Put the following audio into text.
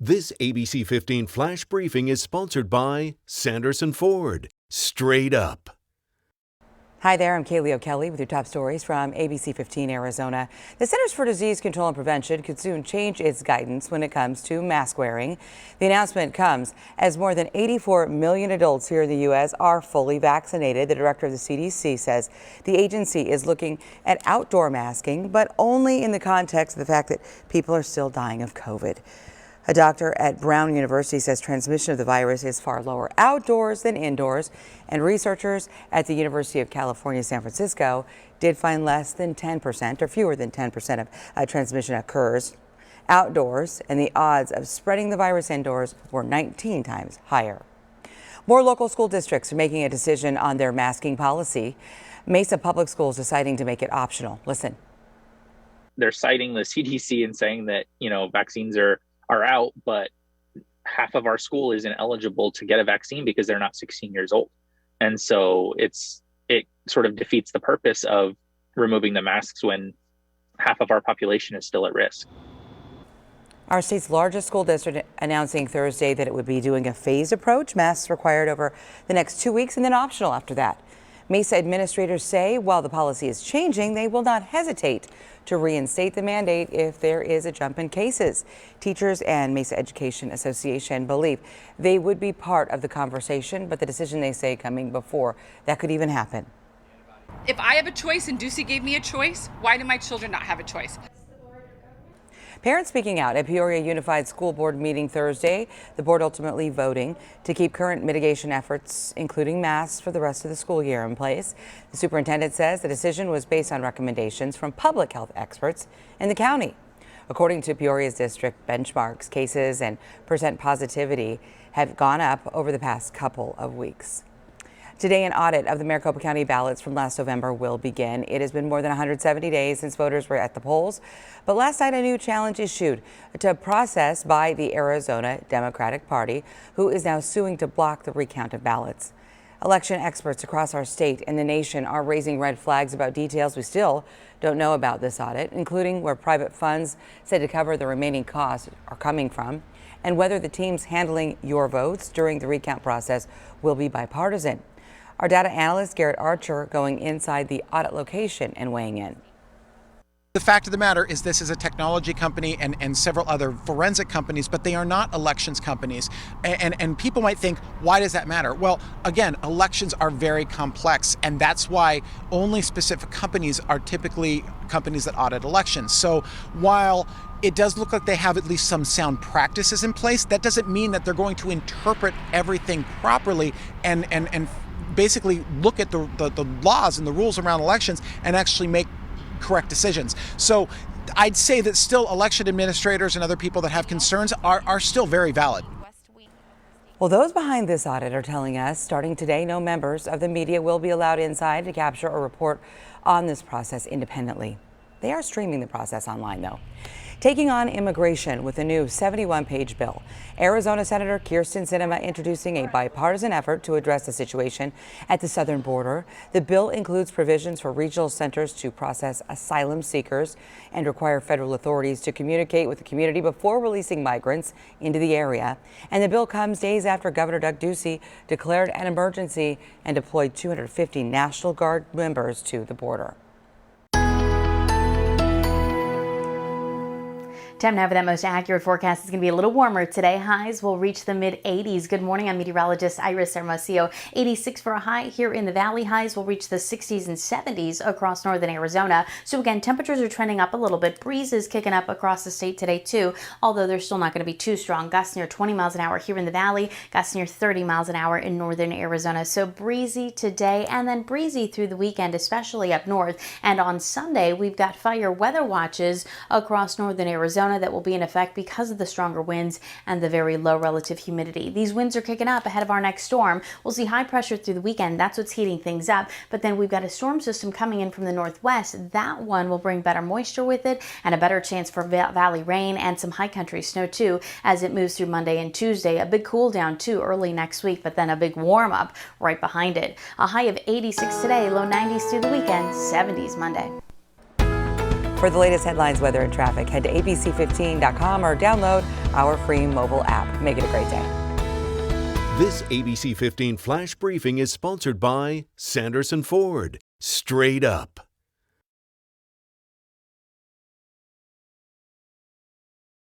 This ABC 15 Flash Briefing is sponsored by Sanderson Ford. Straight up. Hi there, I'm Kaylee O'Kelly with your top stories from ABC15 Arizona. The Centers for Disease Control and Prevention could soon change its guidance when it comes to mask wearing. The announcement comes as more than 84 million adults here in the U.S. are fully vaccinated. The director of the CDC says the agency is looking at outdoor masking, but only in the context of the fact that people are still dying of COVID. A doctor at Brown University says transmission of the virus is far lower outdoors than indoors, and researchers at the University of California, San Francisco did find less than 10% or fewer than 10% of transmission occurs outdoors, and the odds of spreading the virus indoors were 19 times higher. More local school districts are making a decision on their masking policy. Mesa Public Schools deciding to make it optional. Listen. They're citing the CDC and saying that, vaccines are out, but half of our school isn't eligible to get a vaccine because they're not 16 years old. And so it sort of defeats the purpose of removing the masks when half of our population is still at risk. Our state's largest school district announcing Thursday that it would be doing a phased approach, masks required over the next 2 weeks and then optional after that. Mesa administrators say while the policy is changing, they will not hesitate to reinstate the mandate if there is a jump in cases. Teachers and Mesa Education Association believe they would be part of the conversation, but the decision, they say, coming before that could even happen. If I have a choice and Ducey gave me a choice, why do my children not have a choice? Parents speaking out at Peoria Unified School Board meeting Thursday, the board ultimately voting to keep current mitigation efforts, including masks, for the rest of the school year in place. The superintendent says the decision was based on recommendations from public health experts in the county. According to Peoria's district benchmarks, cases and percent positivity have gone up over the past couple of weeks. Today, an audit of the Maricopa County ballots from last November will begin. It has been more than 170 days since voters were at the polls, but last night a new challenge issued to process by the Arizona Democratic Party, who is now suing to block the recount of ballots. Election experts across our state and the nation are raising red flags about details we still don't know about this audit, including where private funds said to cover the remaining costs are coming from, and whether the teams handling your votes during the recount process will be bipartisan. Our data analyst, Garrett Archer, going inside the audit location and weighing in. The fact of the matter is this is a technology company and several other forensic companies, but they are not elections companies. And people might think, why does that matter? Well, again, elections are very complex, and that's why only specific companies are typically companies that audit elections. So while it does look like they have at least some sound practices in place, that doesn't mean that they're going to interpret everything properly and basically look at the laws and the rules around elections and actually make correct decisions. So I'd say that still election administrators and other people that have concerns are still very valid. Well, those behind this audit are telling us starting today, no members of the media will be allowed inside to capture or report on this process independently. They are streaming the process online, though. Taking on immigration with a new 71-page bill. Arizona Senator Kyrsten Sinema introducing a bipartisan effort to address the situation at the southern border. The bill includes provisions for regional centers to process asylum seekers and require federal authorities to communicate with the community before releasing migrants into the area. And the bill comes days after Governor Doug Ducey declared an emergency and deployed 250 National Guard members to the border. Time to have that most accurate forecast. It's going to be a little warmer today. Highs will reach the mid-80s. Good morning. I'm meteorologist Iris Hermosillo. 86 for a high here in the valley. Highs will reach the 60s and 70s across northern Arizona. So again, temperatures are trending up a little bit. Breeze is kicking up across the state today too, although they're still not going to be too strong. Gusts near 20 miles an hour here in the valley. Gusts near 30 miles an hour in northern Arizona. So breezy today and then breezy through the weekend, especially up north. And on Sunday, we've got fire weather watches across northern Arizona that will be in effect because of the stronger winds and the very low relative humidity. These winds are kicking up ahead of our next storm. We'll see high pressure through the weekend. That's what's heating things up. But then we've got a storm system coming in from the northwest. That one will bring better moisture with it and a better chance for valley rain and some high country snow too as it moves through Monday and Tuesday. A big cool down too early next week, but then a big warm up right behind it. A high of 86 today, low 90s through the weekend, 70s Monday. For the latest headlines, weather, and traffic, head to abc15.com or download our free mobile app. Make it a great day. This ABC 15 Flash Briefing is sponsored by Sanderson Ford. Straight up.